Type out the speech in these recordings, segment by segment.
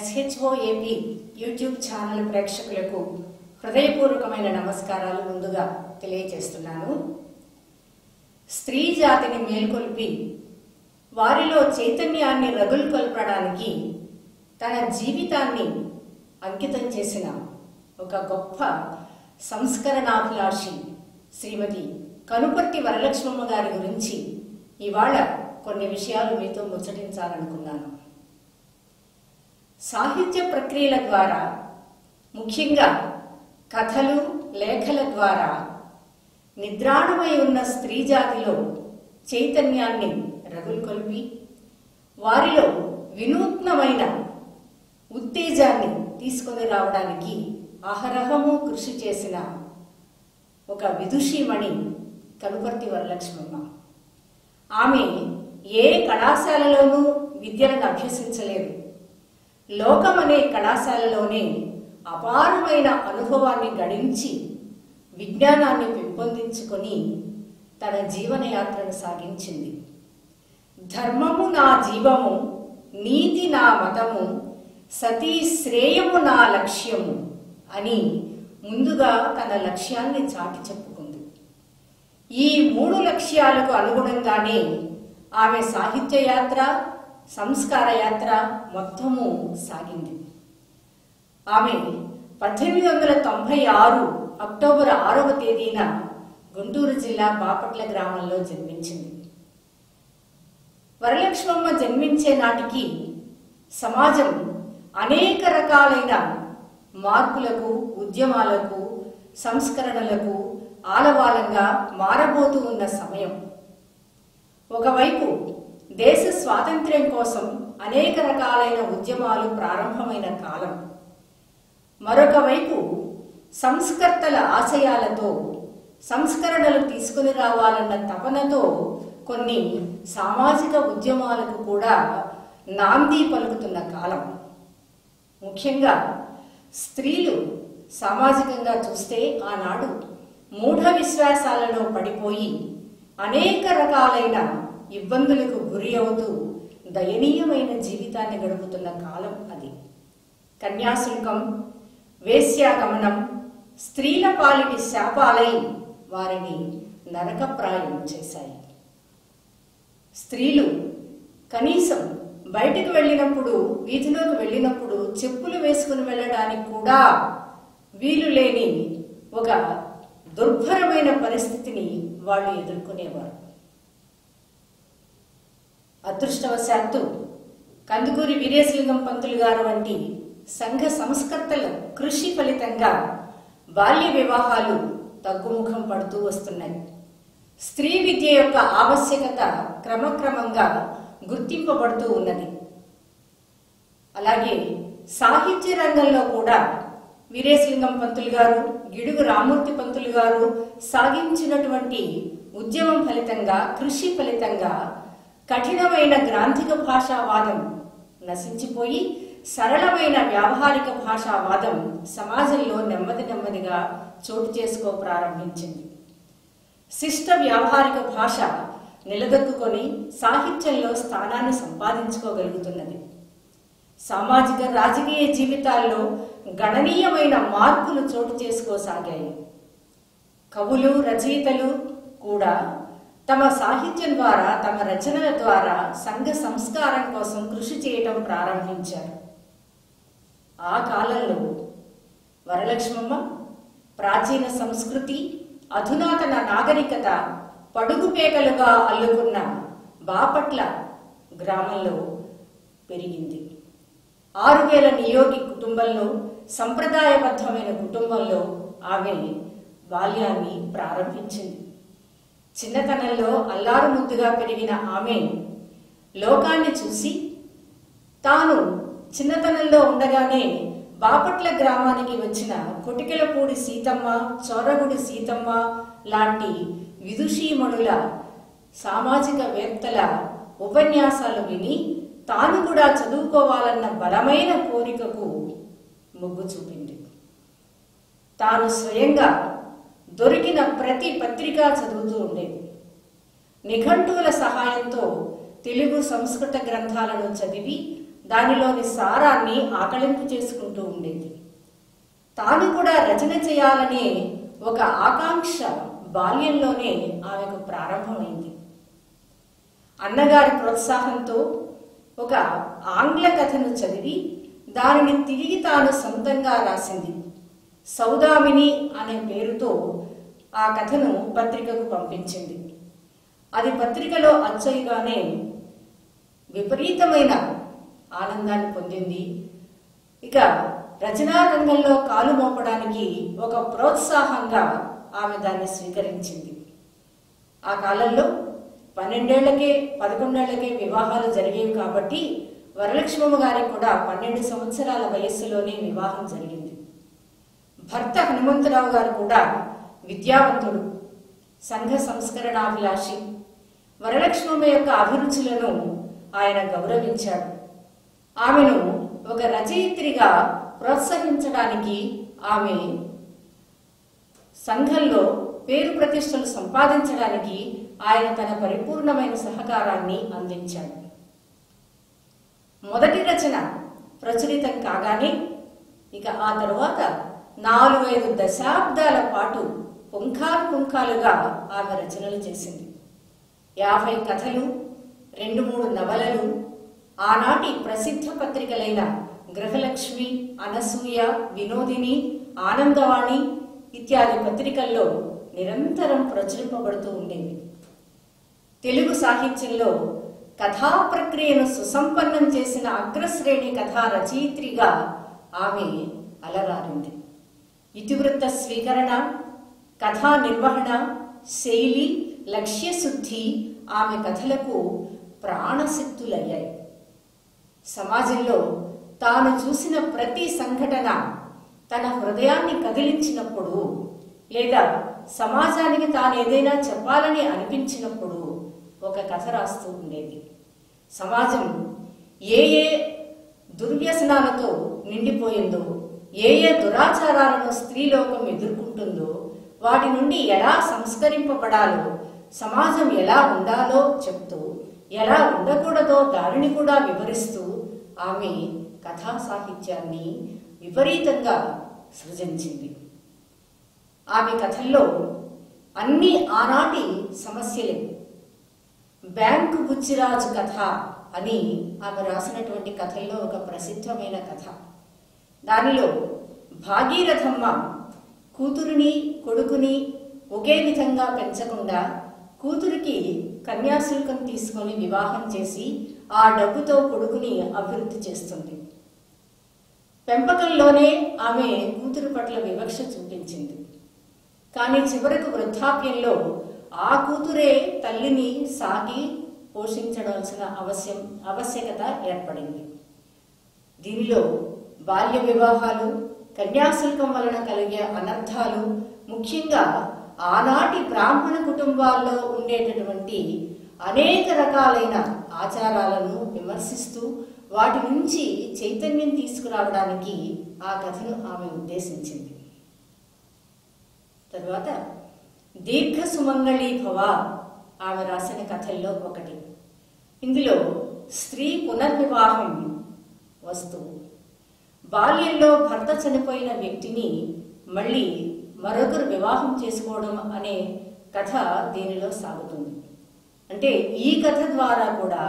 SHOAP YouTube channel ప్రేక్షకులకు హృదయపూర్వకమైన నమస్కారాలు ముందుగా తెలియజేస్తున్నాను. స్త్రీ జాతిని మేల్కొల్పి వారిలో చైతన్యాన్ని రగులుకొల్పడానికి తన జీవితాన్ని అంకితం చేసిన ఒక గొప్ప సంస్కరణాభిలాషి శ్రీమతి కనుపర్తి వరలక్ష్మమ్మ గారి గురించి ఇవాళ కొన్ని విషయాలు మీతో ముచ్చటించాలనుకున్నాను. సాహిత్య ప్రక్రియల ద్వారా, ముఖ్యంగా కథలు, లేఖల ద్వారా నిద్రాణమై ఉన్న స్త్రీ జాతిలో చైతన్యాన్ని రగులుకొల్పి వారిలో వినూత్నమైన ఉత్తేజాన్ని తీసుకొని రావడానికి అహరహము కృషి చేసిన ఒక విదుషీమణి కనుపర్తి వరలక్ష్మమ్మ. ఆమె ఏ కళాశాలలోనూ విద్యలను అభ్యసించలేదు. లోకం అనే కళాశాలలోనే అపారమైన అనుభవాన్ని గడించి విజ్ఞానాన్ని పెంపొందించుకొని తన జీవనయాత్రను సాగించింది. ధర్మము నా జీవము, నీతి నా మతము, సతీ శ్రేయము నా లక్ష్యము అని ముందుగా తన లక్ష్యాన్ని చాటి చెప్పుకుంది. ఈ 3 లక్ష్యాలకు అనుగుణంగానే ఆమె సాహిత్య యాత్ర, సంస్కార యాత్ర మొత్తము సాగింది. ఆమె 1896 అక్టోబర్ 6వ తేదీన గుంటూరు జిల్లా బాపట్ల గ్రామంలో జన్మించింది. వరలక్ష్మమ్మ జన్మించే నాటికి సమాజం అనేక రకాలైన మార్పులకు, ఉద్యమాలకు, సంస్కరణలకు ఆలవాలంగా మారబోతూ ఉన్న సమయం. ఒకవైపు దేశ స్వాతంత్ర్యం కోసం అనేక రకాలైన ఉద్యమాలు ప్రారంభమైన కాలం, మరొక వైపు సంస్కర్తల ఆశయాలతో సంస్కరణలు తీసుకుని రావాలన్న తపనతో కొన్ని సామాజిక ఉద్యమాలకు కూడా నాంది పలుకుతున్న కాలం. ముఖ్యంగా స్త్రీలు సామాజికంగా చూస్తే ఆనాడు మూఢ విశ్వాసాలలో పడిపోయి అనేక రకాలైన ఇబ్బందులకు గురి అవుతూ దయనీయమైన జీవితాన్ని గడుపుతున్న కాలం అది. కన్యాశుల్కం, వేశ్యాగమనం స్త్రీల పాలిటి శాపాలై వారిని నరకప్రాయం చేశాయి. స్త్రీలు కనీసం బయటకు వెళ్ళినప్పుడు, వీధిలోకి వెళ్ళినప్పుడు చెప్పులు వేసుకుని వెళ్ళడానికి కూడా వీలు లేని ఒక దుర్భరమైన పరిస్థితిని వాళ్ళు ఎదుర్కొనేవారు. అదృష్టవశాత్తు కందుకూరి వీరేశలింగం పంతులు గారు వంటి సంఘ సంస్కర్తల కృషి ఫలితంగా బాల్య వివాహాలు తగ్గుముఖం పడుతూ వస్తున్నాయి. స్త్రీ విద్య యొక్క ఆవశ్యకత క్రమక్రమంగా గుర్తింపబడుతూ ఉన్నది. అలాగే సాహిత్య రంగంలో కూడా వీరేశలింగం పంతులు గారు, గిడుగు రామూర్తి పంతులు గారు సాగించినటువంటి ఉద్యమం ఫలితంగా, కృషి ఫలితంగా కఠినమైన గ్రాంథిక భాషావాదం నశించిపోయి సరళమైన వ్యావహారిక భాషావాదం సమాజంలో నెమ్మదిగా చోటు చేసుకో ప్రారంభించింది. శిష్ట వ్యావహారిక భాష నిలదొక్కుని సాహిత్యంలో స్థానాన్ని సంపాదించుకోగలుగుతున్నది. సామాజిక, రాజకీయ జీవితాల్లో గణనీయమైన మార్పులు చోటు చేసుకోసాగాయి. కవులు, రచయితలు కూడా తమ సాహిత్యం ద్వారా, తమ రచనల ద్వారా సంఘ సంస్కారం కోసం కృషి చేయటం ప్రారంభించారు. ఆ కాలంలో వరలక్ష్మమ్మ ప్రాచీన సంస్కృతి, అధునాతన నాగరికత పడుగుపేకలుగా అల్లుకున్న బాపట్ల గ్రామంలో పెరిగింది. 6000 నియోగి కుటుంబంలో, సంప్రదాయబద్ధమైన కుటుంబంలో ఆమె బాల్యాన్ని ప్రారంభించింది. చిన్నతనంలో అల్లారు ముద్దుగా పెరిగిన ఆమె లోకాన్ని చూసి తాను చిన్నతనంలో ఉండగానే బాపట్ల గ్రామానికి వచ్చిన కొటికెలపూడి సీతమ్మ, చోరగుడి సీతమ్మ లాంటి విదుషీమణుల, సామాజిక వేత్తల ఉపన్యాసాలు విని తాను కూడా చదువుకోవాలన్న బలమైన కోరికకు మొగ్గు చూపింది. తాను స్వయంగా దొరికిన ప్రతి పత్రిక చదువుతూ ఉండేది. నిఘంటువుల సహాయంతో తెలుగు సంస్కృత గ్రంథాలను చదివి దానిలోని సారాన్ని ఆకళింపు చేసుకుంటూ ఉండేది. తాను కూడా రచన చేయాలనే ఒక ఆకాంక్ష బాల్యంలోనే ఆమెకు ప్రారంభమైంది. అన్నగారి ప్రోత్సాహంతో ఒక ఆంగ్ల కథను చదివి దానిని తిరిగి తాను సొంతంగా రాసింది. సౌదామిని అనే పేరుతో ఆ కథను పత్రికకు పంపించింది. అది పత్రికలో అచ్చయిగానే విపరీతమైన ఆనందాన్ని పొందింది. ఇక రచనా రంగంలో కాలు మోపడానికి ఒక ప్రోత్సాహంగా ఆమె దాన్ని స్వీకరించింది. ఆ కాలంలో 12 ఏళ్లకే 11 ఏళ్లకే వివాహాలు జరిగేవి కాబట్టి వరలక్ష్మమ్మ గారికి కూడా 12 సంవత్సరాల వయస్సులోనే వివాహం జరిగింది. భర్త హనుమంతరావు గారు కూడా విద్యావంతుడు, సంఘ సంస్కరణాభిలాషి. వరలక్ష్మమ్మ యొక్క అభిరుచులను ఆయన గౌరవించాడు. ఆమెను ఒక రచయిత్రిగా ప్రోత్సహించడానికి, ఆమె సంఘంలో పేరు ప్రతిష్టలు సంపాదించడానికి ఆయన తన పరిపూర్ణమైన సహకారాన్ని అందించాడు. మొదటి రచన ప్రచురితం కాగానే ఇక ఆ తరువాత 4-5 దశాబ్దాల పాటు పుంఖాలుగా ఆమె రచనలు చేసింది. 50 కథలు, 2-3 నవలలు, ఆనాటి ప్రసిద్ధ పత్రికలైన గృహలక్ష్మి, అనసూయ, వినోదిని, ఆనందవాణి ఇత్యాది పత్రికల్లో నిరంతరం ప్రచురింపబడుతూ ఉండేవి. తెలుగు సాహిత్యంలో కథా ప్రక్రియను సుసంపన్నం చేసిన అగ్రశ్రేణి కథా రచయిత్రిగా ఆమె అలరారింది. ఇతివృత్త స్వీకరణ, కథా నిర్వహణ, శైలి, లక్ష్యశుద్ధి ఆమె కథలకు ప్రాణశక్తులయ్యాయి. సమాజంలో తాను చూసిన ప్రతి సంఘటన తన హృదయాన్ని కదిలించినప్పుడు, లేదా సమాజానికి తాను ఏదైనా చెప్పాలని అనిపించినప్పుడు ఒక కథ రాస్తూ ఉండేది. సమాజం ఏ దుర్వ్యసనాలతో నిండిపోయిందో, ఏ దురాచారాలను స్త్రీలోకం ఎదుర్కొంటుందో, వాటి నుండి ఎలా సంస్కరింపబడాలో, సమాజం ఎలా ఉండాలో చెప్తూ, ఎలా ఉండకూడదో దానిని కూడా వివరిస్తూ ఆమె కథా సాహిత్యాన్ని విపరీతంగా సృజించింది. ఆమె కథల్లో అన్ని ఆనాటి సమస్యలే. బ్యాంకు బుచ్చిరాజు కథ అని ఆమె రాసినటువంటి కథల్లో ఒక ప్రసిద్ధమైన కథ. దానిలో భాగీరథమ్మ కూతురుని కొడుకుని ఒకే విధంగా పెంచకుండా కూతురికి కన్యాశుల్కం తీసుకొని వివాహం చేసి ఆ డబ్బుతో కొడుకుని అభివృద్ధి చేస్తుంది. పెంపకంలోనే ఆమె కూతురు పట్ల వివక్ష చూపించింది. కానీ చివరకు వృద్ధాప్యంలో ఆ కూతురే తల్లిని సాకి పోషించవలసిన ఆవశ్యకత ఏర్పడింది. దీనిలో బాల్య వివాహాలు, కన్యాశుల్కం వలన కలిగే అనర్థాలు, ముఖ్యంగా ఆనాటి బ్రాహ్మణ కుటుంబాల్లో ఉండేటటువంటి అనేక రకాలైన ఆచారాలను విమర్శిస్తూ వాటి నుంచి చైతన్యం తీసుకురావడానికి ఆ కథను ఆమె ఉద్దేశించింది. తరువాత దీర్ఘ సుమంగళీ భవ ఆమె రాసిన కథల్లో ఒకటి. ఇందులో స్త్రీ పునర్వివాహం వస్తూ బాల్యంలో భర్త చనిపోయిన వ్యక్తిని మళ్ళీ మరొకరు వివాహం చేసుకోవడం అనే కథ దీనిలో సాగుతుంది. అంటే ఈ కథ ద్వారా కూడా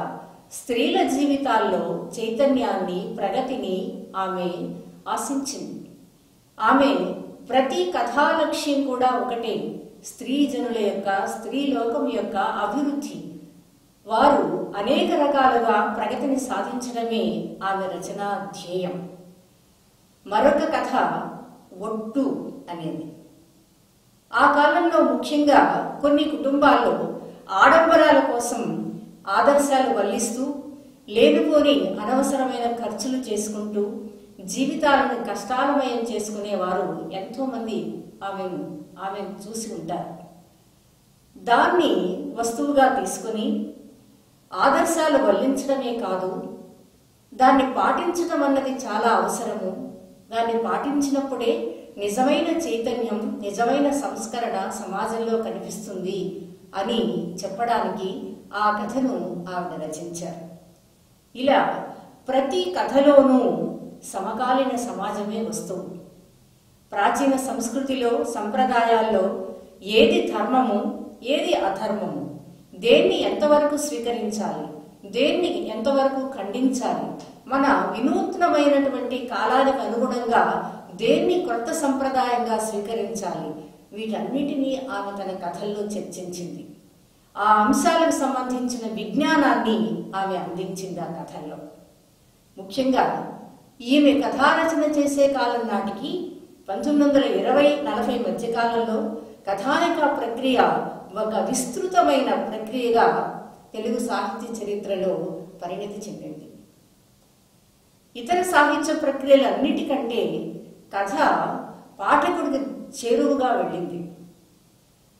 స్త్రీల జీవితాల్లో చైతన్యాన్ని, ప్రగతిని ఆమె ఆశించింది. ఆమె ప్రతి కథా లక్ష్యం కూడా ఒకటే, స్త్రీ జనుల యొక్క, స్త్రీలోకం యొక్క అభివృద్ధి. వారు అనేక రకాలుగా ప్రగతిని సాధించడమే ఆమె రచనా ధ్యేయం. మరొక కథ ఒట్టు అనేది. ఆ కాలంలో ముఖ్యంగా కొన్ని కుటుంబాల్లో ఆడంబరాల కోసం ఆదర్శాలు వల్లిస్తూ లేనిపోని అనవసరమైన ఖర్చులు చేసుకుంటూ జీవితాలను కష్టాలమయం చేసుకునేవారు ఎంతో మంది ఆమె చూసి ఉంటారు. దాన్ని వస్తువుగా తీసుకుని ఆదర్శాలు వల్లించడమే కాదు, దాన్ని పాటించడం అన్నది చాలా అవసరము. దాన్ని పాటించినప్పుడే నిజమైన చైతన్యం, నిజమైన సంస్కరణ సమాజంలో కనిపిస్తుంది అని చెప్పడానికి ఆ కథను ఆవిడ రచించారు. ఇలా ప్రతి కథలోనూ సమకాలీన సమాజమే వస్తుంది. ప్రాచీన సంస్కృతిలో, సంప్రదాయాల్లో ఏది ధర్మము, ఏది అధర్మము, దేన్ని ఎంతవరకు స్వీకరించాలి, దేన్ని ఎంతవరకు ఖండించాలి, మన వినూత్నమైనటువంటి కాలానికి అనుగుణంగా దేన్ని కొత్త సంప్రదాయంగా స్వీకరించాలి, వీటన్నిటినీ ఆమె తన కథల్లో చర్చించింది. ఆ అంశాలకు సంబంధించిన విజ్ఞానాన్ని ఆమె అందించింది ఆ కథల్లో. ముఖ్యంగా ఈమె కథారచన చేసే కాలం నాటికి 1920-40 మధ్యకాలంలో కథానిక ప్రక్రియ ఒక విస్తృతమైన ప్రక్రియగా తెలుగు సాహిత్య చరిత్రలో పరిణతి చెందింది. ఇతర సాహిత్య ప్రక్రియలన్నిటికంటే కథ పాఠకుడికి చేరువుగా వెళ్ళింది.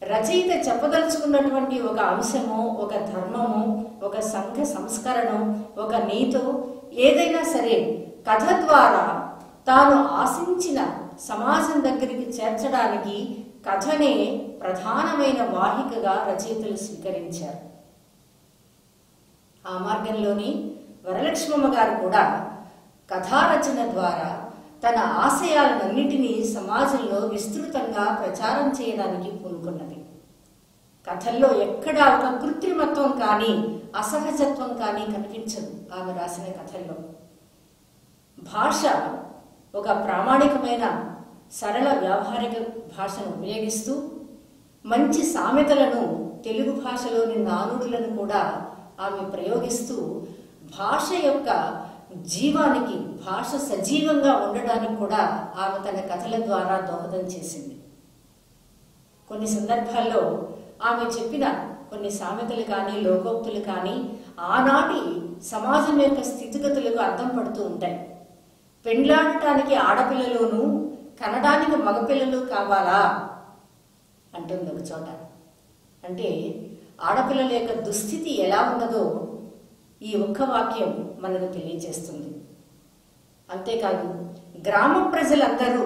రచయిత చెప్పదలుచుకున్నటువంటి ఒక అంశమో, ఒక ధర్మమో, ఒక సంఘ సంస్కరణం, ఒక నీతో ఏదైనా సరే కథ ద్వారా తాను ఆశించిన సమాజం దగ్గరికి చేర్చడానికి కథనే ప్రధానమైన వాహికగా రచయితలు స్వీకరించారు. ఆ మార్గంలోని వరలక్ష్మమ్మ గారు కూడా కథారచన ద్వారా తన ఆశయాలన్నింటినీ సమాజంలో విస్తృతంగా ప్రచారం చేయడానికి పూనుకున్నది. కథల్లో ఎక్కడా ఒక కృత్రిమత్వం కానీ, అసహజత్వం కానీ కనిపించదు ఆమె రాసిన కథల్లో. భాష ఒక ప్రామాణికమైన సరళ వ్యావహారిక భాషను ఉపయోగిస్తూ మంచి సామెతలను, తెలుగు భాషలోని నానుడులను కూడా ఆమె ప్రయోగిస్తూ భాష యొక్క జీవానికి, భాష సజీవంగా ఉండడానికి కూడా ఆమె తన కథల ద్వారా దోహదం చేసింది. కొన్ని సందర్భాల్లో ఆమె చెప్పిన కొన్ని సామెతలు కానీ, లోకోక్తులు కానీ ఆనాటి సమాజం యొక్క స్థితిగతులకు అర్థం పడుతూ ఉంటాయి. పెండ్లాడటానికి ఆడపిల్లలోనూ, కనడానికి మగపిల్లలు కావాలా అంటుంది ఒక చోట. అంటే ఆడపిల్లల యొక్క దుస్థితి ఎలా ఉన్నదో ఈ ఒక్క వాక్యం మనకు తెలియజేస్తుంది. అంతేకాదు గ్రామ ప్రజలందరూ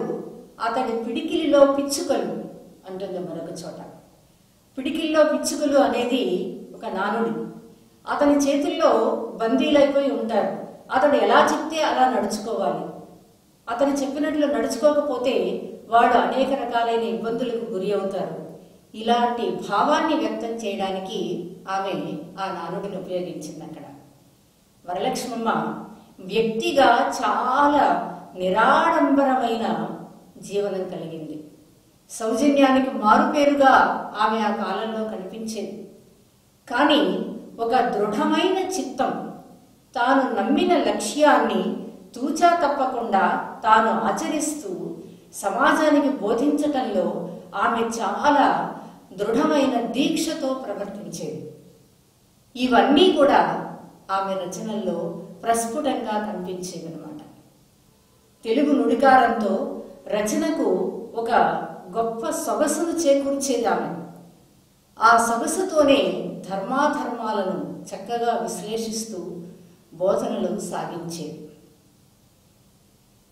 అతడి పిడికిలిలో పిచ్చుకలు అంటుంది మరొక చోట. పిడికిల్లో పిచ్చుకలు అనేది ఒక నానుడి. అతని చేతుల్లో బందీలైపోయి ఉంటారు. అతడు ఎలా చెప్తే అలా నడుచుకోవాలి. అతను చెప్పినట్లు నడుచుకోకపోతే వాడు అనేక రకాలైన ఇబ్బందులకు గురి అవుతారు. ఇలాంటి భావాన్ని వ్యక్తం చేయడానికి ఆమె ఆ నానుడిని ఉపయోగించింది. అక్కడ వరలక్ష్మమ్మ వ్యక్తిగా చాలా నిరాడంబరమైన జీవనం కలిగింది. సౌజన్యానికి మారుపేరుగా ఆమె ఆ కాలంలో కనిపించేది. కానీ ఒక దృఢమైన చిత్తం, తాను నమ్మిన లక్ష్యాన్ని తూచా తప్పకుండా తాను ఆచరిస్తూ సమాజానికి బోధించటంలో ఆమె చాలా దృఢమైన దీక్షతో ప్రవర్తించేది. ఇవన్నీ కూడా ఆమె రచనల్లో ప్రస్ఫుటంగా కనిపించేవన్నమాట. తెలుగు నుడికారంతో రచనకు ఒక గొప్ప సొగసును చేకూర్చేది ఆమె. ఆ సొగసుతోనే ధర్మాధర్మాలను చక్కగా విశ్లేషిస్తూ బోధనలు సాగించేది.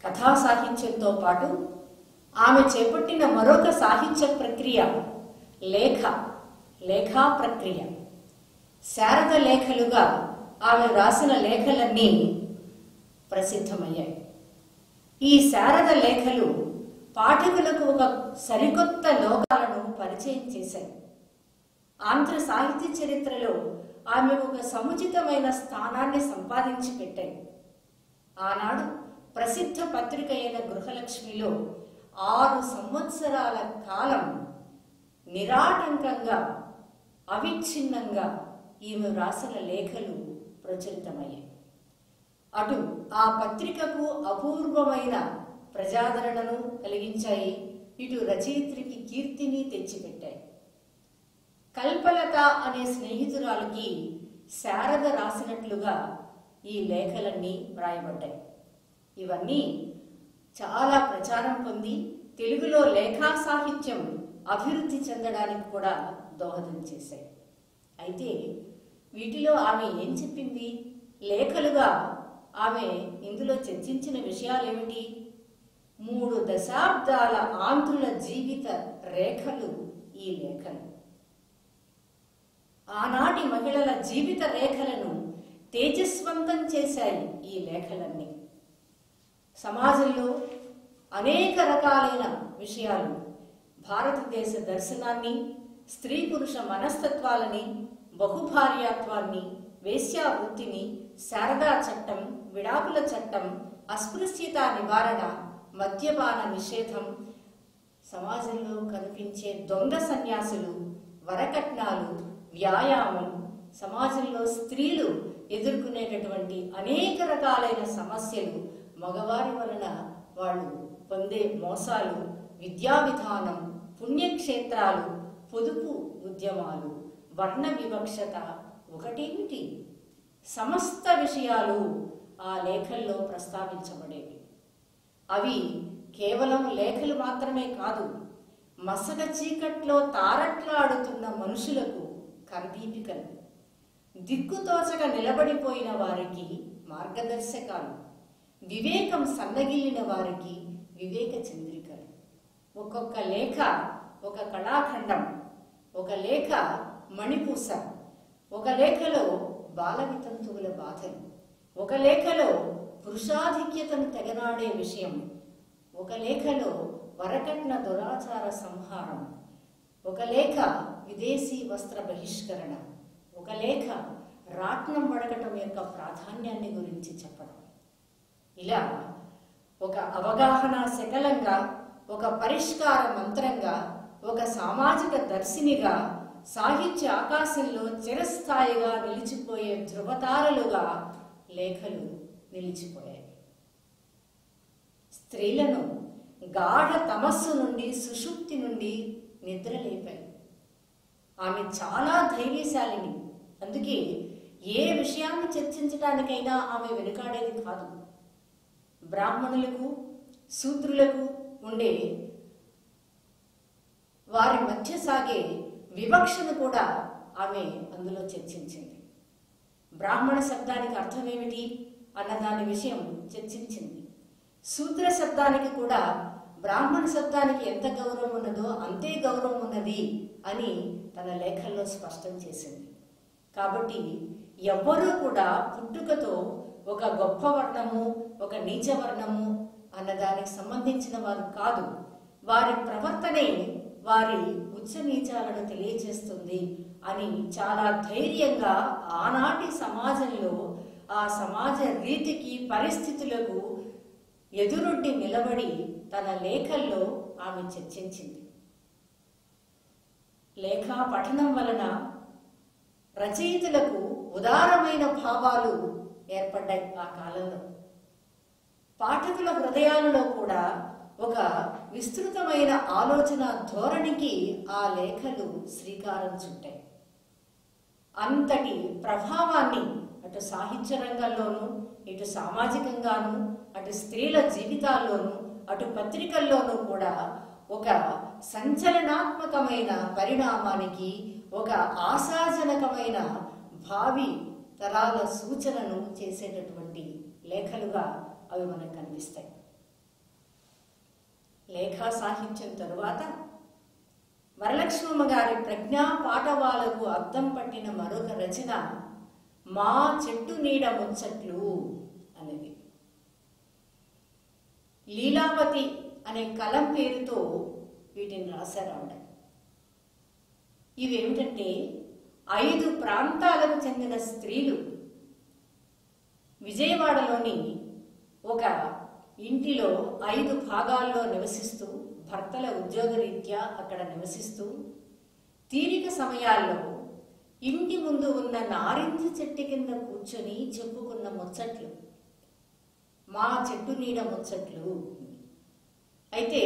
కథా సాహిత్యంతో పాటు ఆమె చేపట్టిన మరొక సాహిత్య ప్రక్రియ లేఖా ప్రక్రియ. శారద లేఖలుగా ఆమె రాసిన లేఖలన్నీ ప్రసిద్ధమయ్యాయి. ఈ శారద లేఖలు పాఠకులకు ఒక సరికొత్త లోకాలను పరిచయం చేశాయి. ఆంధ్ర సాహిత్య చరిత్రలో ఆమె ఒక సముచితమైన స్థానాన్ని సంపాదించి పెట్టాయి. ఆనాడు ప్రసిద్ధ పత్రిక అయిన గృహలక్ష్మిలో 6 సంవత్సరాల కాలం నిరాటంకంగా, అవిచ్ఛిన్నంగా ఈమె రాసిన లేఖలు ప్రచురితమయ్యాయి. అటు ఆ పత్రికకు అపూర్వమైన ప్రజాదరణను కలిగించాయి, ఇటు రచయిత్రికి కీర్తిని తెచ్చిపెట్టాయి. కల్పలత అనే స్నేహితురాలికి శారద రాసినట్లుగా ఈ లేఖలన్నీ వ్రాయబడ్డాయి. ఇవన్నీ చాలా ప్రచారం పొంది తెలుగులో లేఖా సాహిత్యం అభివృద్ధి చెందడానికి కూడా దోహదం చేశాయి. అయితే వీటిలో ఆమె ఏం చెప్పింది? లేఖలుగా ఆమె ఇందులో చర్చించిన విషయాలేమిటి? 3 దశాబ్దాల ఆంధ్రుల జీవిత రేఖలు ఈ లేఖలు. ఆనాటి మహిళల జీవిత రేఖలను తేజస్వంతం చేశాయి ఈ లేఖలన్నీ. సమాజంలో అనేక రకాలైన విషయాలు, భారతదేశ దర్శనాన్ని, స్త్రీ పురుష మనస్తత్వాలని, బహుభార్యాత్వాన్ని, వేశ్యావృత్తిని, శారదా చట్టం, విడాకుల చట్టం, అస్పృశ్యత నివారణ, మద్యపాన నిషేధం, సమాజంలో కనిపించే దొంగ సన్యాసులు, వరకట్నాలు, వ్యాయామం, సమాజంలో స్త్రీలు ఎదుర్కొనేటటువంటి అనేక రకాలైన సమస్యలు, మగవారి వలన వాళ్ళు పొందే మోసాలు, విద్యా విధానం, పుణ్యక్షేత్రాలు, పొదుపు ఉద్యమాలు, వర్ణ వివక్షత, ఒకటేమిటి సమస్త విషయాలు ఆ లేఖల్లో ప్రస్తావించబడేవి. అవి కేవలం లేఖలు మాత్రమే కాదు, మసక చీకట్లో తారట్లాడుతున్న మనుషులకు కందీపికలు, దిక్కుతోచక నిలబడిపోయిన వారికి మార్గదర్శకాలు, వివేకం సన్నగిల్లిన వారికి వివేక చంద్రికలు. ఒక్కొక్క లేఖ ఒక కళాఖండం, ఒక లేఖ మణిపూస, ఒక లేఖలో బాల వితంతువుల బాధలు, ఒక లేఖలో పురుషాధిక్యతను తెగనాడే విషయం, ఒక లేఖలో వరకట్న దురాచార సంహారం, ఒక లేఖ విదేశీ వస్త్ర బహిష్కరణ, ఒక లేఖ రాట్నం వడకటం యొక్క ప్రాధాన్యాన్ని గురించి చెప్పడం. ఇలా ఒక అవగాహన శకలంగా, ఒక పరిష్కార మంత్రంగా, ఒక సామాజిక దర్శినిగా, సాహిత్య ఆకాశంలో చిరస్థాయిగా నిలిచిపోయే ధృవతారలుగా లేఖలు నిలిచిపోయాయి. స్త్రీలను గాఢ తమస్సు నుండి, సుషుప్తి నుండి నిద్రలేపాయి. ఆమె చాలా ధైర్యశాలిని. అందుకే ఏ విషయాన్ని చర్చించడానికైనా ఆమె వెనుకాడేది కాదు. బ్రాహ్మణులకు, శూద్రులకు ఉండే వారి మధ్య సాగే వివక్షను కూడా ఆమె అందులో చర్చించింది. బ్రాహ్మణ శబ్దానికి అర్థం ఏమిటి అన్నదాని విషయం చర్చించింది. శూద్ర శబ్దానికి కూడా బ్రాహ్మణ శబ్దానికి ఎంత గౌరవం ఉన్నదో అంతే గౌరవం ఉన్నది అని తన లేఖల్లో స్పష్టం చేసింది. కాబట్టి ఎవ్వరూ కూడా పుట్టుకతో ఒక గొప్ప వర్ణము, ఒక నీచ వర్ణము అన్నదానికి సంబంధించిన వారు కాదు. వారి ప్రవర్తనే వారి ఉచ్చ నీచాలను తెలియజేస్తుంది అని చాలా ధైర్యంగా ఆనాటి సమాజంలో ఆ సమాజ రీతికి, పరిస్థితులకు ఎదురొడ్డి నిలబడి తన లేఖల్లో ఆమె చర్చించింది. లేఖా పఠనం వలన రచయితలకు ఉదారమైన భావాలు ఏర్పడ్డాయి. ఆ కాలంలో పాఠకుల హృదయాలలో కూడా ఒక విస్తృతమైన ఆలోచన ధోరణికి ఆ లేఖలు శ్రీకారం చుట్టాయి. అంతటి ప్రభావాన్ని అటు సాహిత్య రంగంలోనూ, ఇటు సామాజికంగాను, అటు స్త్రీల జీవితాల్లోనూ, అటు పత్రికల్లోనూ కూడా ఒక సంచలనాత్మకమైన పరిణామానికి, ఒక ఆశాజనకమైన భావి తరాల సూచనను చేసేటటువంటి లేఖలుగా అవి మనకు కనిపిస్తాయి. లేఖా సాహిత్యం తరువాత వరలక్ష్మమ్మ గారి ప్రజ్ఞా పాఠవాలకు అద్దం పట్టిన మరొక రచన మా చెట్టు నీడ ముచ్చట్లు అనేది. లీలావతి అనే కలం పేరుతో వీటిని రాశారు ఆవిడ. ఇవేమిటంటే 5 ప్రాంతాలకు చెందిన స్త్రీలు విజయవాడలోని ఒక ఇంటిలో 5 భాగాల్లో నివసిస్తూ, భర్తల ఉద్యోగరీత్యా అక్కడ నివసిస్తూ, తీరిక సమయాల్లో ఇంటి ముందు ఉన్న నారింజ చెట్టు కింద కూర్చొని చెప్పుకున్న ముచ్చట్లు మా చెట్టు నీడ ముచ్చట్లు. అయితే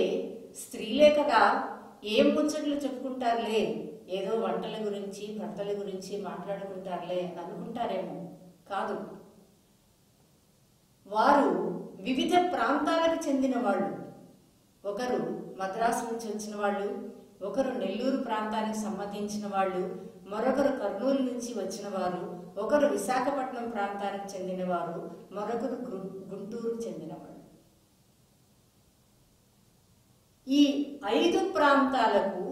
స్త్రీలే కదా, ఏం ముచ్చట్లు చెప్పుకుంటారులే, ఏదో వంటల గురించి, భర్తల గురించి మాట్లాడుకుంటారులే అనుకుంటారేమో. కాదు, వారు వివిధ ప్రాంతాలకు చెందిన వాళ్ళు. ఒకరు మద్రాసు నుంచి వచ్చిన వాళ్ళు, ఒకరు నెల్లూరు ప్రాంతానికి సంబంధించిన వాళ్ళు, మరొకరు కర్నూలు నుంచి వచ్చిన వారు, ఒకరు విశాఖపట్నం ప్రాంతానికి చెందినవారు, మరొకరు గుంటూరుకు చెందినవారు. ఈ 5 ప్రాంతాలకు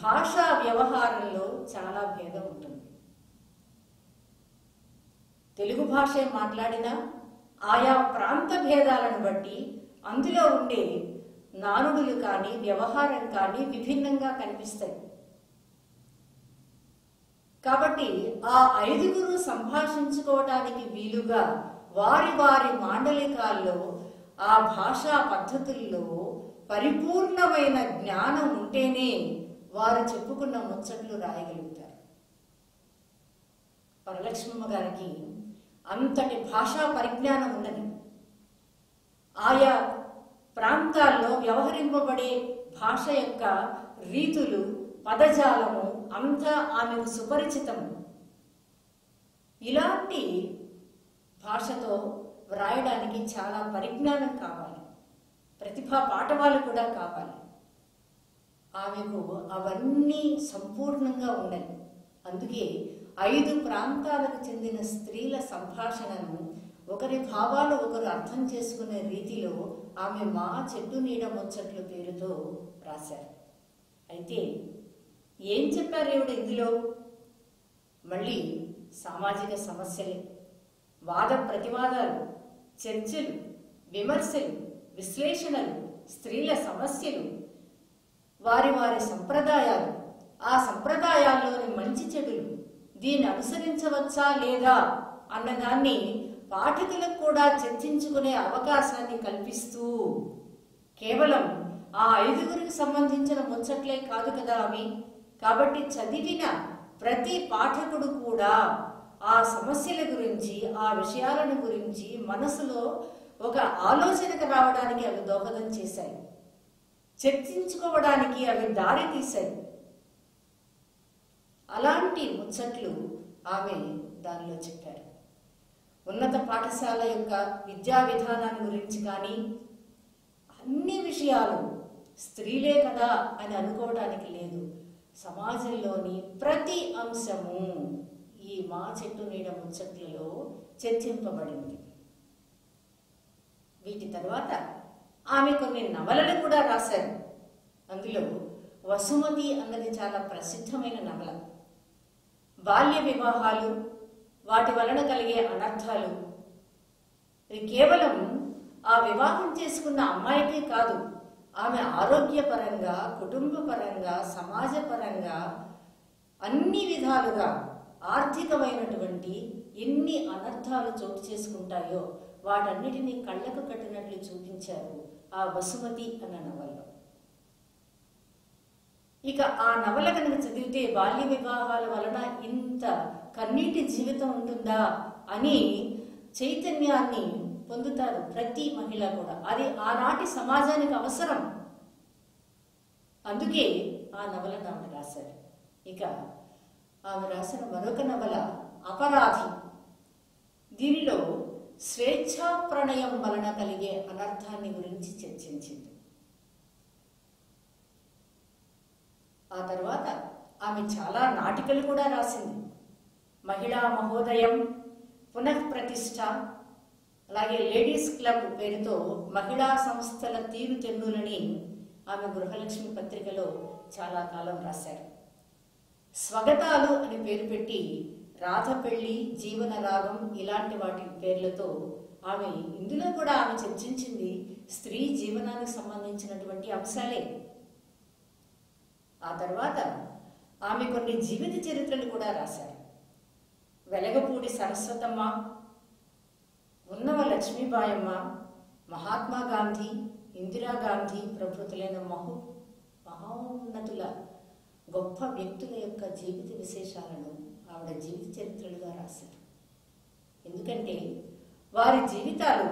భాషా వ్యవహారంలో చాలా భేదం ఉంటుంది. తెలుగు భాషే మాట్లాడినా ఆయా ప్రాంత భేదాలను బట్టి అందులో ఉండే నానుడులు కానీ వ్యవహారం కానీ విభిన్నంగా కనిపిస్తాయి. కాబట్టి ఆ ఐదుగురు సంభాషించుకోవడానికి వీలుగా వారి వారి మాండలికాల్లో ఆ భాషా పద్ధతుల్లో పరిపూర్ణమైన జ్ఞానం ఉంటేనే వారు చెప్పుకున్న ముచ్చట్లు రాయగలుగుతారు. వరలక్ష్మమ్మ గారికి అంతటి భాషా పరిజ్ఞానం ఉన్నది. ఆయా ప్రాంతాల్లో వ్యవహరింపబడే భాష యొక్క రీతులు, పదజాలము అంతా ఆమెకు సుపరిచితము. ఇలాంటి భాషతో వ్రాయడానికి చాలా పరిజ్ఞానం కావాలి, ప్రతిభా పాఠవాలు కూడా కావాలి. ఆమెకు అవన్నీ సంపూర్ణంగా ఉన్నాయి. అందుకే 5 ప్రాంతాలకు చెందిన స్త్రీల సంభాషణను ఒకరి భావాలు ఒకరు అర్థం చేసుకునే రీతిలో ఆమె మా చెట్టు నీడ ముచ్చట్లు పేరుతో రాశారు. అయితే ఏం చెప్పారు ఈవిడ ఇందులో? మళ్ళీ సామాజిక సమస్యలే, వాద ప్రతివాదాలు, చర్చలు, విమర్శలు, విశ్లేషణలు, స్త్రీల సమస్యలు, వారి వారి సంప్రదాయాలు, ఆ సంప్రదాయాల్లోని మంచి చెడులు, దీన్ని అనుసరించవచ్చా లేదా అన్నదాన్ని పాఠకులకు కూడా చర్చించుకునే అవకాశాన్ని కల్పిస్తూ, కేవలం ఆ 5గురికి సంబంధించిన ముచ్చట్లే కాదు కదా అవి. కాబట్టి చదివిన ప్రతి పాఠకుడు కూడా ఆ సమస్యల గురించి, ఆ విషయాలను గురించి మనసులో ఒక ఆలోచనకు రావడానికి అవి దోహదం చేశాయి, చర్చించుకోవడానికి అవి దారి తీశాయి. అలాంటి ముచ్చట్లు ఆమె దానిలో చెప్పారు. ఉన్నత పాఠశాల యొక్క విద్యా విధానాన్ని గురించి కానీ, అన్ని విషయాలు స్త్రీలే కదా అని అనుకోవడానికి లేదు. సమాజంలోని ప్రతి అంశము ఈ మా చెట్టు నీడ ముచ్చట్లలో చర్చింపబడింది. వీటి తర్వాత ఆమె కొన్ని నవలలు కూడా రాశారు. అందులో వసుమతి అన్నది చాలా ప్రసిద్ధమైన నవల. బాల్య వివాహాలు, వాటి వలన కలిగే అనర్థాలు, ఇది కేవలం ఆ వివాహం చేసుకున్న అమ్మాయికే కాదు, ఆమె ఆరోగ్యపరంగా, కుటుంబపరంగా, సమాజపరంగా అన్ని విధాలుగా ఆర్థికమైనటువంటి ఎన్ని అనర్థాలు చోటు చేసుకుంటాయో వాటన్నిటినీ కళ్ళకు కట్టినట్లు చూపించారు ఆ వసుమతి అన్న నవలలో. ఇక ఆ నవల కనుక చదివితే బాల్య వివాహాల వలన ఇంత కన్నీటి జీవితం ఉంటుందా అని చైతన్యాన్ని పొందుతారు ప్రతి మహిళ కూడా. అది ఆనాటి సమాజానికి అవసరం. అందుకే ఆ నవలను ఆమె రాశారు. ఇక ఆమె రాసిన మరొక నవల అపరాధి. దీనిలో స్వేచ్ఛా ప్రణయం వలన కలిగే అనర్థాన్ని గురించి చర్చించింది. ఆ తర్వాత ఆమె చాలా నాటికలు కూడా రాసింది. మహిళా మహోదయం, పునఃప్రతిష్ఠ, అలాగే లేడీస్ క్లబ్ పేరుతో మహిళా సంస్థల తీరుతెన్నులని ఆమె గృహలక్ష్మి పత్రికలో చాలా కాలం రాశారు. స్వగతాలు అని పేరు పెట్టి రాధ పెళ్లి, జీవన రాగం ఇలాంటి వాటి పేర్లతో ఆమె ఇందులో కూడా ఆమె చర్చించింది స్త్రీ జీవనానికి సంబంధించినటువంటి అంశాలే. ఆ తర్వాత ఆమె కొన్ని జీవిత చరిత్రలు కూడా రాశారు. వెలగపూడి సరస్వతమ్మ, ఉన్నవ లక్ష్మీబాయమ్మ, మహాత్మా గాంధీ, ఇందిరాగాంధీ ప్రభుతులైన మహోన్నతుల గొప్ప వ్యక్తుల యొక్క జీవిత విశేషాలను ఆవిడ జీవిత చరిత్రలుగా రాశారు. ఎందుకంటే వారి జీవితాలు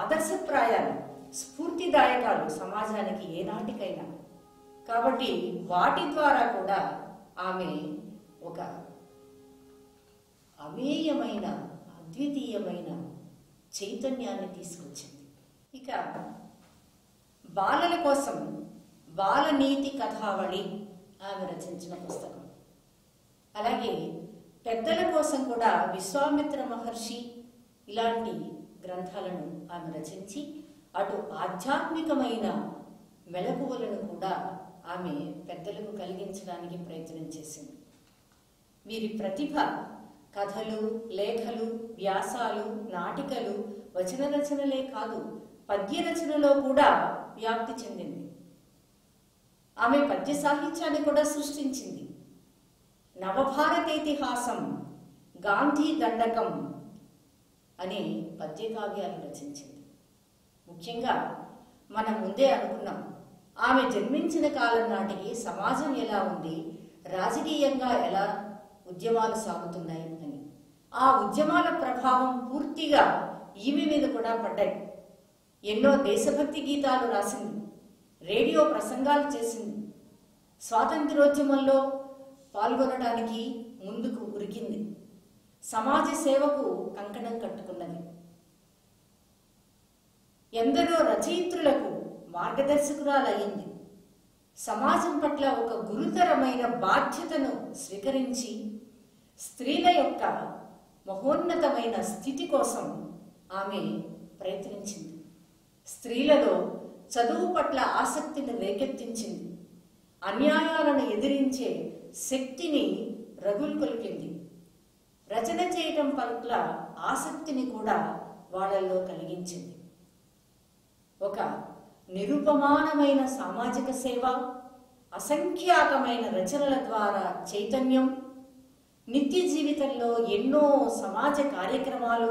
ఆదర్శప్రాయాలు, స్ఫూర్తిదాయకాలు సమాజానికి ఏనాటికైనా. కాబట్టి వాటి ద్వారా కూడా ఆమె ఒక అమేయమైన, అద్వితీయమైన చైతన్యాన్ని తీసుకొచ్చింది. ఇక బాలల కోసం బాలనీతి కథావళి ఆమె రచించిన పుస్తకం. అలాగే పెద్దల కోసం కూడా విశ్వామిత్ర మహర్షి ఇలాంటి గ్రంథాలను ఆమె రచించి అటు ఆధ్యాత్మికమైన మెలకువలను కూడా ఆమె పెద్దలకు కలిగించడానికి ప్రయత్నం చేసింది. వీరి ప్రతిభ కథలు, లేఖలు, వ్యాసాలు, నాటికలు, వచన రచనలే కాదు పద్య రచనలో కూడా వ్యాప్తి చెందింది. ఆమె పద్య సాహిత్యాన్ని కూడా సృష్టించింది. నవభారతేతిహాసం, గాంధీ దండకం అనే పద్యకావ్యాలు రచించింది. ముఖ్యంగా మనం ముందే అనుకున్నాం, ఆమె జన్మించిన కాలం నాటికి సమాజం ఎలా ఉంది, రాజకీయంగా ఎలా ఉద్యమాలు సాగుతున్నాయి అని. ఆ ఉద్యమాల ప్రభావం పూర్తిగా ఈమె మీద కూడా పడ్డాయి. ఎన్నో దేశభక్తి గీతాలు రాసింది, రేడియో ప్రసంగాలు చేసింది, స్వాతంత్ర్యోద్యమంలో పాల్గొనడానికి ముందుకు ఉరికింది, సమాజ సేవకు కంకణం కట్టుకున్నది. ఎందరో రచయిత్రులకు మార్గదర్శకురాలయ్యింది. సమాజం పట్ల ఒక గురుతరమైన బాధ్యతను స్వీకరించి స్త్రీల యొక్క మహోన్నతమైన స్థితి కోసం ఆమె ప్రయత్నించింది. స్త్రీలలో చదువు పట్ల ఆసక్తిని రేకెత్తించింది. అన్యాయాలను ఎదిరించే శక్తిని రగులుకొల్పింది. రచన చేయటం పట్ల ఆసక్తిని కూడా వాళ్ళల్లో కలిగించింది. ఒక నిరుపమానమైన సామాజిక సేవ, అసంఖ్యాకమైన రచనల ద్వారా చైతన్యం, నిత్య జీవితంలో ఎన్నో సమాజ కార్యక్రమాలు,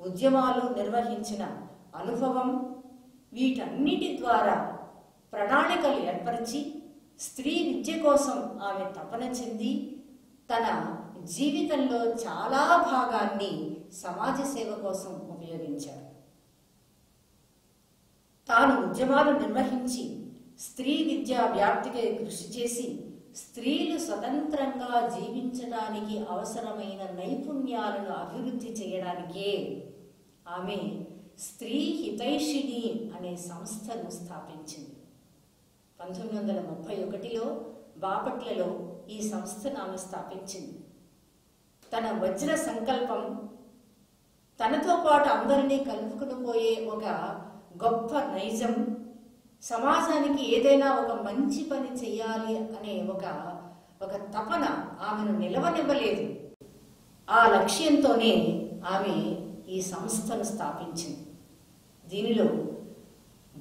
ఉద్యమాలు నిర్వహించిన అనుభవం, వీటన్నిటి ద్వారా ప్రణాళికలు ఏర్పరిచి స్త్రీ విద్య కోసం ఆమె తపన చెంది తన జీవితంలో చాలా భాగాన్ని సమాజ సేవ కోసం ఉపయోగించారు. తాను ఉద్యమాలు నిర్వహించి స్త్రీ విద్యా వ్యాప్తికి కృషి చేసి స్త్రీలు స్వతంత్రంగా జీవించడానికి అవసరమైన నైపుణ్యాలను అభివృద్ధి చేయడానికే ఆమె స్త్రీ హితైషిణి అనే సంస్థను స్థాపించింది. 1931లో బాపట్లలో ఈ సంస్థను ఆమె స్థాపించింది. తన వజ్ర సంకల్పం, తనతో పాటు అందరినీ కలుపుకుని పోయే ఒక గొప్ప నైజం, సమాజానికి ఏదైనా ఒక మంచి పని చెయ్యాలి అనే ఒక తపన ఆమెను నిలవనివ్వలేదు. ఆ లక్ష్యంతోనే ఆమె ఈ సంస్థను స్థాపించింది. దీనిలో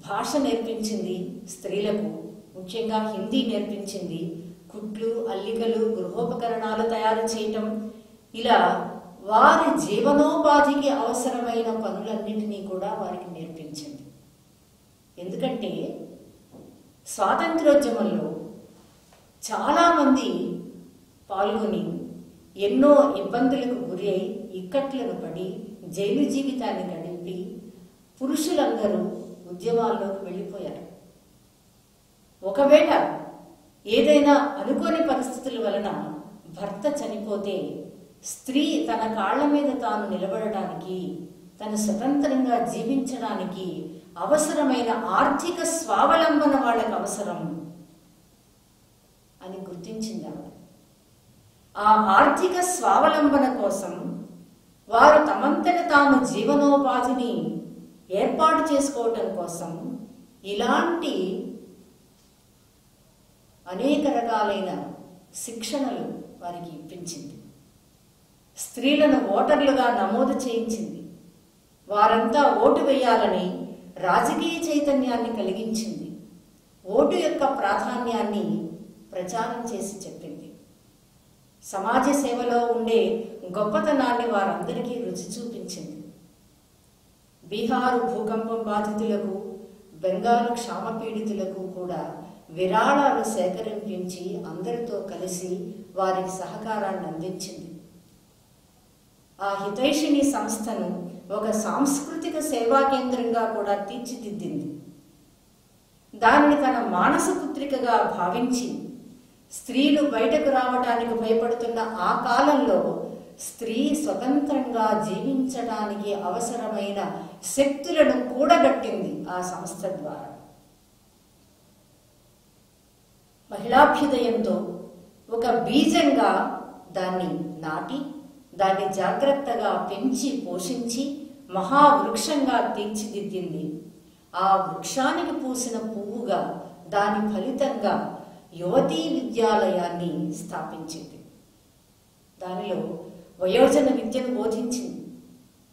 భాష నేర్పించింది, స్త్రీలకు ముఖ్యంగా హిందీ నేర్పించింది, కుట్లు, అల్లికలు, గృహోపకరణాలు తయారు చేయటం, ఇలా వారి జీవనోపాధికి అవసరమైన పనులన్నింటినీ కూడా వారికి నేర్పించింది. ఎందుకంటే స్వాతంత్ర్యోద్యమంలో చాలామంది పాల్గొని ఎన్నో ఇబ్బందులకు గురి అయి ఇక్కట్లను పడి జైలు జీవితాన్ని గడిపి పురుషులందరూ ఉద్యమాల్లోకి వెళ్ళిపోయారు. ఒకవేళ ఏదైనా అనుకోని పరిస్థితుల వలన భర్త చనిపోతే స్త్రీ తన కాళ్ల మీద తాను నిలబడడానికి, తను స్వతంత్రంగా జీవించడానికి అవసరమైన ఆర్థిక స్వావలంబన వాళ్ళకు అవసరం అని గుర్తించింది ఆవిడ. ఆ ఆర్థిక స్వావలంబన కోసం వారు తమంతట తాము జీవనోపాధిని ఏర్పాటు చేసుకోవటం కోసం ఇలాంటి అనేక రకాలైన శిక్షణలు వారికి ఇప్పించింది. స్త్రీలను ఓటర్లుగా నమోదు చేయించింది. వారంతా ఓటు వేయాలని రాజకీయ చైతన్యాన్ని కలిగించింది. ఓటు యొక్క ప్రాధాన్యాన్ని ప్రచారం చేసి చెప్పింది. సమాజ సేవలో ఉండే గొప్పతనాన్ని వారందరికీ రుచి చూపించింది. బీహారు భూకంపం బాధితులకు, బెంగాలు క్షామపీడితులకు కూడా విరాళాలు సేకరింపించి అందరితో కలిసి వారికి సహకారాన్ని అందించింది. ఆ హితైషిణి సంస్థను ఒక సాంస్కృతిక సేవా కేంద్రంగా కూడా తీర్చిదిద్దింది. దానిని తన మానస పుత్రికగా భావించి స్త్రీలు బయటకు రావడానికి భయపడుతున్న ఆ కాలంలో స్త్రీ స్వతంత్రంగా జీవించడానికి అవసరమైన శక్తులను కూడగట్టింది ఆ సంస్థ ద్వారా. మహిళాభ్యుదయంతో ఒక బీజంగా దాన్ని నాటి దాన్ని జాగ్రత్తగా పెంచి పోషించి మహావృక్షంగా తీర్చిదిద్దింది. ఆ వృక్షానికి పూసిన పువ్వుగా దాని ఫలితంగా యువతీ విద్యాలయాన్ని స్థాపించింది. దానిలో వయోజన విద్యను బోధించింది.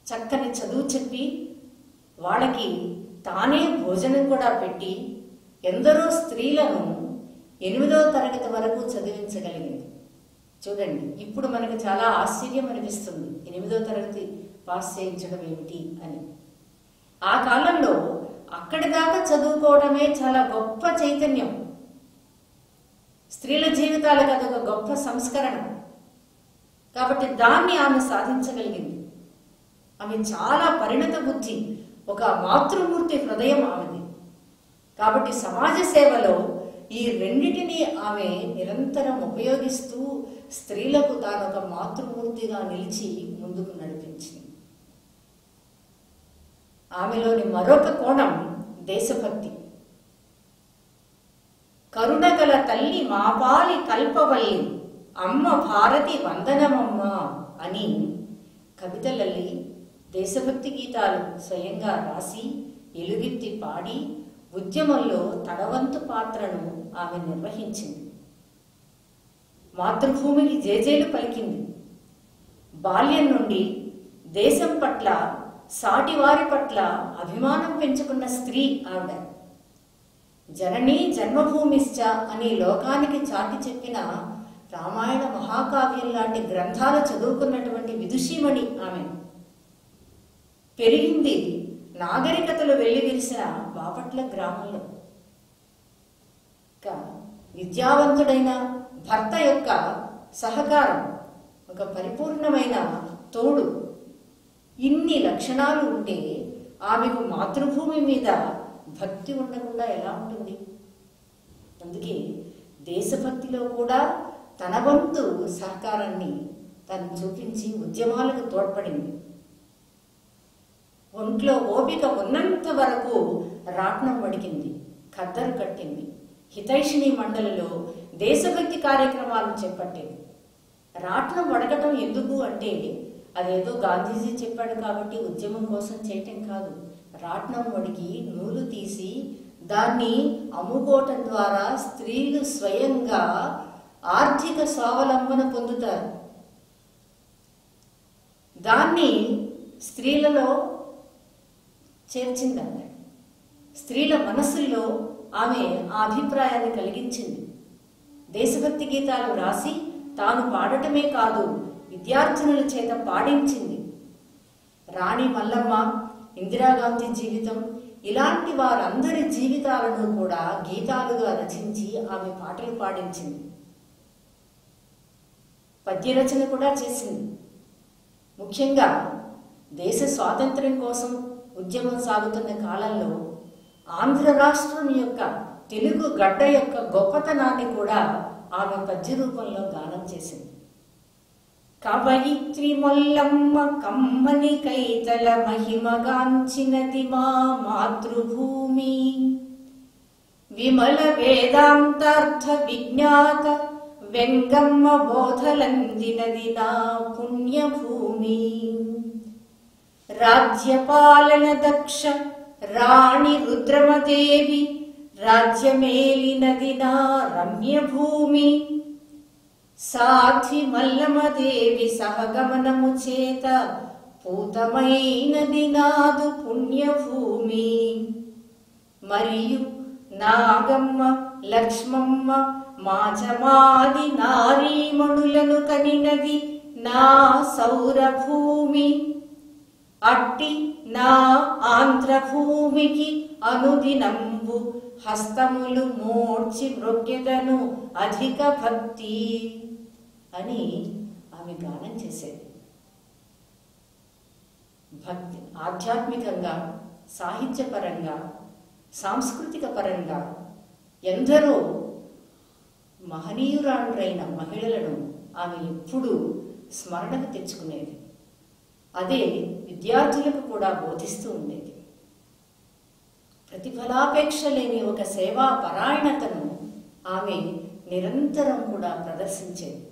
చక్కని చదువు చెప్పి వాళ్ళకి తానే భోజనం కూడా పెట్టి ఎందరో స్త్రీలను 8వ తరగతి వరకు చదివించగలిగింది. చూడండి, ఇప్పుడు మనకు చాలా ఆశ్చర్యం అనిపిస్తుంది 8వ తరగతి పాస్ చేయించడం ఏమిటి అని. ఆ కాలంలో అక్కడి దాకా చదువుకోవడమే చాలా గొప్ప చైతన్యం. స్త్రీల జీవితాలకు అదొక గొప్ప సంస్కరణ. కాబట్టి దాన్ని ఆమె సాధించగలిగింది. ఆమె చాలా పరిణత బుద్ధి, ఒక మాతృమూర్తి హృదయం ఆమెది. కాబట్టి సమాజ సేవలో ఈ రెండిటిని ఆమె నిరంతరం ఉపయోగిస్తూ స్త్రీలకు తాను ఒక మాతృమూర్తిగా నిలిచి ముందుకు నడిపించింది. ఆమెలోని మరొక కోణం దేశభక్తి. కరుణగల తల్లి మాపాలి కల్పవల్లి అమ్మ భారతి వందనమమ్మ అని కవితలల్లి దేశభక్తి గీతాలు స్వయంగా రాసి ఎలుగెత్తి పాడి ఉద్యమంలో తనవంతు పాత్రను ఆమె నిర్వహించింది. మాతృభూమికి జేజేలు పలికింది. బాల్యం నుండి దేశం పట్ల, సాటివారి పట్ల అభిమానం పెంచుకున్న స్త్రీ ఆవిడ. జననీ జన్మభూమిశ్చ అని లోకానికి చాటి చెప్పిన రామాయణ మహాకావ్యం లాంటి గ్రంథాలు చదువుకున్నటువంటి విదుషీమణి ఆమె. పెరిగింది నాగరికతలు వెల్లివిరిసిన బాపట్ల గ్రామంలో. విద్యావంతుడైన భర్త యొక్క సహకారం, ఒక పరిపూర్ణమైన తోడు, ఇన్ని లక్షణాలు ఉంటే ఆమెకు మాతృభూమి మీద భక్తి ఉండకుండా ఎలా ఉంటుంది? అందుకే దేశభక్తిలో కూడా తన వంతు సహకారాన్ని తను చూపించి ఉద్యమాలకు తోడ్పడింది. ఒంట్లో ఓపిక ఉన్నంత వరకు రాట్నం వడికింది, ఖద్దరు కట్టింది, హితైషిణి మండలిలో దేశభక్తి కార్యక్రమాలు చేపట్టేది. రాట్నం వడకటం ఎందుకు అంటే అదేదో గాంధీజీ చెప్పాడు కాబట్టి ఉద్యమం కోసం చేయటం కాదు. రాట్నం వడికి నూలు తీసి దాన్ని అమ్ముకోవటం ద్వారా స్త్రీలు స్వయంగా ఆర్థిక స్వావలంబన పొందుతారు. దాన్ని స్త్రీలలో చేర్చిందన్నాడు. స్త్రీల మనసుల్లో ఆమె ఆ అభిప్రాయాన్ని కలిగించింది. దేశభక్తి గీతాలు రాసి తాను పాడటమే కాదు, విద్యార్థినుల చేత పాడించింది. రాణి మల్లమ్మ, ఇందిరాగాంధీ జీవితం, ఇలాంటి వారందరి జీవితాలను కూడా గీతాలుగా రచించి ఆమె పాటలు పాడించింది. పద్యరచన కూడా చేసింది. ముఖ్యంగా దేశ స్వాతంత్ర్యం కోసం ఉద్యమం సాగుతున్న కాలంలో ఆంధ్ర రాష్ట్రం యొక్క, తెలుగు గడ్డ యొక్క గొప్పతనాన్ని కూడా ఆమె పద్య రూపంలో గానం చేసింది. కవయిత్రి మొల్లమ్మ కమ్మని కైతల మహిమగాంచినది మా మాతృభూమి, విమల వేదాంతార్థ విజ్ఞాత వెంగమ్మ బోధలందినది నా పుణ్యభూమి, రాజ్యపాలన దక్ష రాణి రుద్రమదేవి రాజ్యమేలినది నా రమ్యభూమి, సాధ్వి మల్లమదేవి సహగమనము చేత పూతమైనది నాదు పుణ్యభూమి, మరియు నాగమ్మ లక్ష్మమ్మ మాచమాది నారీమణులను కనినది నా సౌరభూమి, అట్టి నా ఆంధ్రభూమికి అనుదినంబు హస్తములు మోడ్చి మ్రొక్కెదను అధిక భక్తి అని ఆమె గానం చేసేది. భక్తి ఆధ్యాత్మికంగా, సాహిత్యపరంగా, సాంస్కృతిక పరంగా ఎందరో మహనీయురాండ్రైన మహిళలను ఆమె ఎప్పుడూ స్మరణకు తెచ్చుకునేది. అదే విద్యార్థులకు కూడా బోధిస్తూ ఉండేది. ప్రతిఫలాపేక్ష లేని ఒక సేవా పరాయణతను ఆమె నిరంతరం కూడా ప్రదర్శించేది.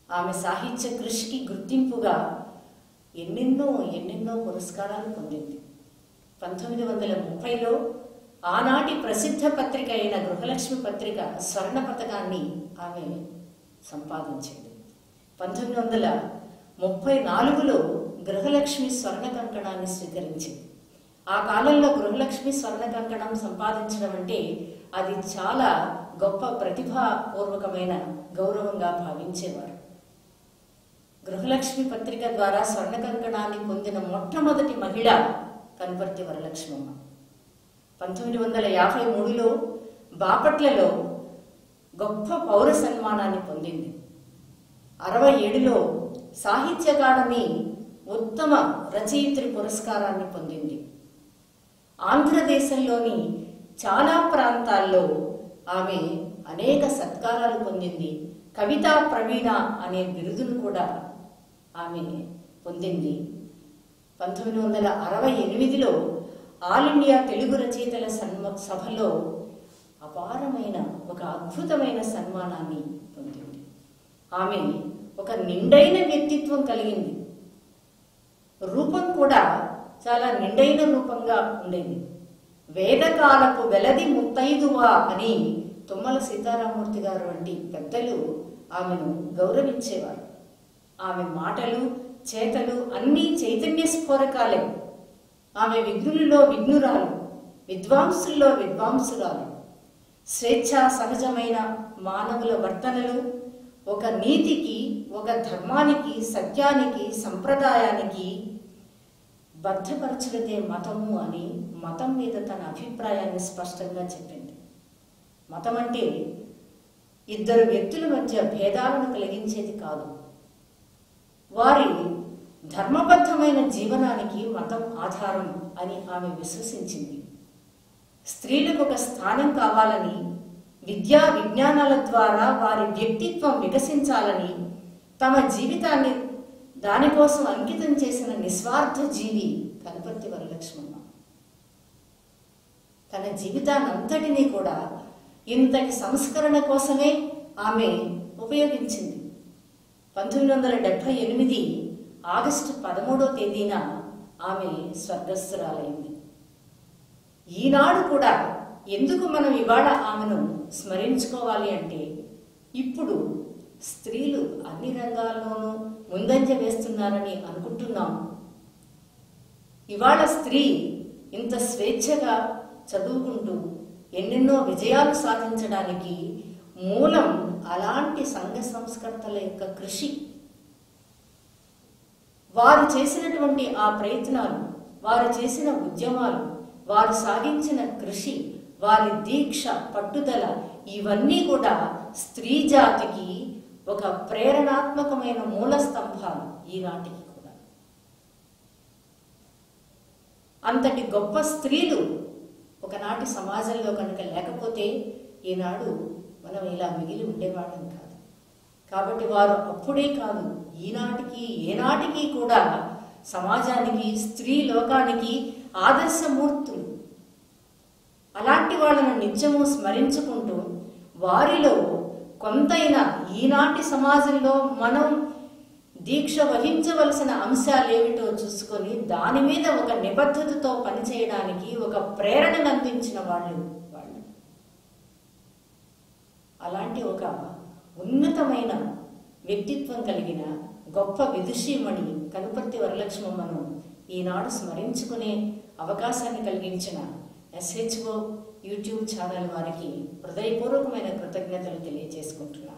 ఆమె సాహిత్య కృషికి గుర్తింపుగా ఎన్నెన్నో పురస్కారాలు పొందింది. 1930లో ఆనాటి ప్రసిద్ధ పత్రిక అయిన గృహలక్ష్మి పత్రిక స్వర్ణ పతకాన్ని ఆమె సంపాదించింది. 1930 1934లో గృహలక్ష్మి స్వర్ణ కంకణాన్ని స్వీకరించింది. ఆ కాలంలో గృహలక్ష్మి స్వర్ణ కంకణం సంపాదించడం అంటే అది చాలా గొప్ప ప్రతిభాపూర్వకమైన గౌరవంగా భావించేవారు. గృహలక్ష్మి పత్రిక ద్వారా స్వర్ణ కంకణాన్ని పొందిన మొట్టమొదటి మహిళ కనుపర్తి వరలక్ష్మమ్మ. 1953లో బాపట్లలో గొప్ప పౌర సన్మానాన్ని పొందింది. 67లో సాహిత్య అకాడమీ ఉత్తమ రచయిత్రి పురస్కారాన్ని పొందింది. ఆంధ్రదేశంలోని చాలా ప్రాంతాల్లో ఆమె అనేక సత్కారాలు పొందింది. కవితా ప్రవీణ అనే బిరుదును కూడా ఆమె పొందింది. 1968లో ఆల్ ఇండియా తెలుగు రచయితల సభలో అపారమైన ఒక అద్భుతమైన సన్మానాన్ని పొందింది. ఆమె ఒక నిండైన వ్యక్తిత్వం కలిగింది. రూపం కూడా చాలా నిండైన రూపంగా ఉండేది. వేదకాలపు వెలది ముత్తైదువా అని తుమ్మల సీతారామూర్తి గారు వంటి పెద్దలు ఆమెను గౌరవించేవారు. ఆమె మాటలు చేతలు అన్నీ చైతన్య స్ఫోరకాలే. ఆమె విఘ్నులలో విఘ్నురాలు, విద్వాంసుల్లో విద్వాంసురాలు. స్వేచ్ఛా సహజమైన మానవుల వర్తనలు ఒక నీతికి, ఒక ధర్మానికి, సత్యానికి, సంప్రదాయానికి బద్ధపరచులదే మతము అని మతం మీద తన అభిప్రాయాన్ని స్పష్టంగా చెప్పింది. మతం అంటే ఇద్దరు వ్యక్తుల మధ్య భేదాలను కలిగించేది కాదు. వారి ధర్మబద్ధమైన జీవనానికి మతం ఆధారం అని ఆమె విశ్వసించింది. స్త్రీలకు ఒక స్థానం కావాలని, విద్యా విజ్ఞానాల ద్వారా వారి వ్యక్తిత్వం వికసించాలని తమ జీవితాన్ని దానికోసం అంకితం చేసిన నిస్వార్థ జీవి కనుపర్తి వరలక్ష్మమ్మ. తన జీవితాన్నంతటినీ కూడా ఇంతటి సంస్కరణ కోసమే ఆమె ఉపయోగించింది. 1978 ఆగస్టు 13వ తేదీన ఆమె స్వర్గస్థురాలైంది. ఈనాడు కూడా ఎందుకు మనం ఇవాళ ఆమెను స్మరించుకోవాలి అంటే, ఇప్పుడు స్త్రీలు అన్ని రంగాల్లోనూ ముందంజ వేస్తున్నారని అనుకుంటున్నాం. ఇవాళ స్త్రీ ఇంత స్వేచ్ఛగా చదువుకుంటూ ఎన్నెన్నో విజయాలు సాధించడానికి మూలం అలాంటి సంఘ సంస్కర్తల యొక్క కృషి. వారు చేసినటువంటి ఆ ప్రయత్నాలు, వారు చేసిన ఉద్యమాలు, వారు సాగించిన కృషి, వారి దీక్ష, పట్టుదల ఇవన్నీ కూడా స్త్రీ జాతికి ఒక ప్రేరణాత్మకమైన మూల స్తంభాలు ఈనాటికి కూడా. అంతటి గొప్ప స్త్రీలు ఒకనాటి సమాజంలో కనుక లేకపోతే ఈనాడు మనం ఇలా మిగిలి ఉండేవాళ్ళం కాదు. కాబట్టి వారు అప్పుడే కాదు, ఈనాటికి ఏనాటికి కూడా సమాజానికి, స్త్రీ లోకానికి ఆదర్శమూర్తులు. అలాంటి వాళ్ళను నిత్యము స్మరించుకుంటూ వారిలో కొంతైనా ఈనాటి సమాజంలో మనం దీక్ష వహించవలసిన అంశాలు ఏమిటో చూసుకొని దాని మీద ఒక నిబద్ధతతో పనిచేయడానికి ఒక ప్రేరణను అందించిన వాళ్ళు. అలాంటి ఒక ఉన్నతమైన వ్యక్తిత్వం కలిగిన గొప్ప విదుషీమణి కనుపర్తి వరలక్ష్మమ్మను ఈనాడు స్మరించుకునే అవకాశాన్ని కలిగించిన SHO యూట్యూబ్ ఛానల్ వారికి హృదయపూర్వకమైన కృతజ్ఞతలు తెలియజేసుకుంటున్నాను.